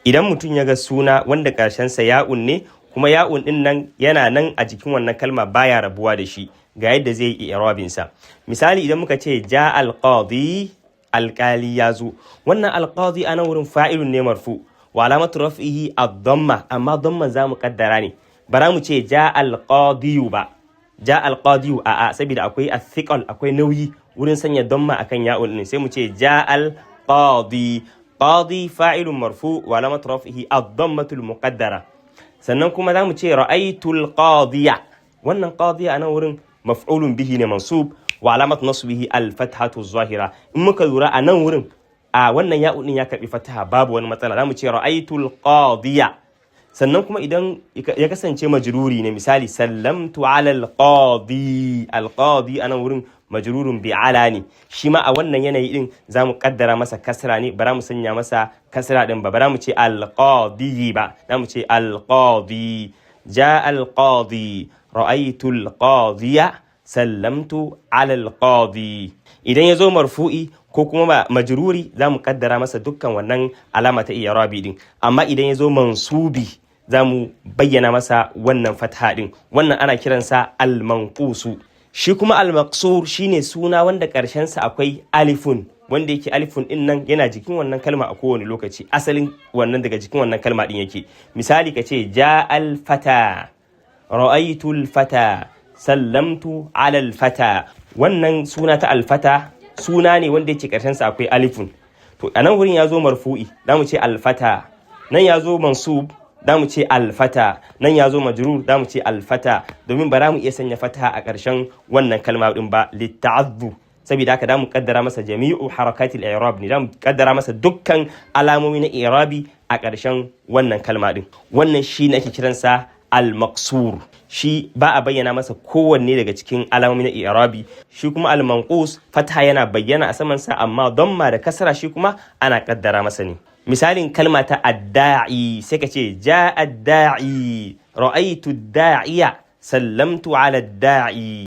idan mutum ya ga suna wanda ƙarshen sa ya'un ne kuma ya'un din nan yana nan a jikin wannan kalma baya rabuwa da shi, ga yadda zai yi i'rabin sa. Misali idan muka ce ja al-qadi, alƙali ya zo, wannan alƙadi a nan wurin fa'ilun ne marfu wa alamatu raf'ihi ad-damma, amma damman zamu kaddara ne, bara mu ce ja al-qadiyu ba, ja al-qadiyu a saboda akwai athiqal, akwai nauyi wurin sanya damma akan ya'un din, sai mu ce ja al-qadi, qadi fa'ilun marfu wa alamatu raf'ihi ad-dammatu al-muqaddara. Sannan kuma zamu ce ra'aytul qadiya, wannan qadiya a nan wurin maf'ulun bihi ne mansub wa alamat nasbihi al-fathatu az-zahira. In muka lura a nan wurin a wannan ya'u din ya karbi fataha babu wani matsala, zamu ce ra'aytul qadiya. Sannan kuma idan ya kasance majruri ne, misali sallamtu ala al-qadi, al-qadi a nan wurin majrurun bi ala ne, shi ma a wannan yanayi din zamu kaddara masa kasra ne, bara mu sanya masa kasra din ba, bara mu ce al-qadi ba, zamu ce al-qadi, ja al-qadi, ra'aytul qadiya, sallamtu ala alqadi. Idan yazo marfu'i ko kuma majruri zamu kaddara masa dukkan wannan alama ta i'rabi din, amma idan yazo mansubi zamu bayyana masa wannan fatha din, wannan ana kiransa al-manqusu. Shi kuma al-maqsur shine suna wanda karshen sa akwai alifun, wanda yake alifun din nan yana jikin wannan kalma a kowane lokaci, asalin wannan daga jikin wannan kalma din yake. Misali kace ja al-fata, ra'aytul fata, sallamtu ala al-fata, wannan suna ta al-fata suna ne wanda yake karshen sa akwai alifun. To anan wurin yazo marfu'i zamu ce al-fata, nan yazo mansub zamu ce al-fata, nan yazo majrur zamu ce al-fata, domin ba za mu iya sanya fataha a karshen wannan kalma din ba litta'azzu, saboda haka zamu kaddara masa jami'u harakatil i'rab ne, zamu kaddara masa dukkan alamomi na i'rabi a karshen wannan kalma din. Wannan shi ne ake kiransa al-maqsur, shi ba a bayyana masa kowanne daga cikin alamomi na i'rabi. Shi kuma al-manqus fatha yana bayyana a saman sa, amma damma da kasra shi kuma ana kaddara masa ne. Misalin kalma ta ad-da'i sai ka ce ja ad-da'i, ra'aytu ad-da'iya, sallamtu ala ad-da'i.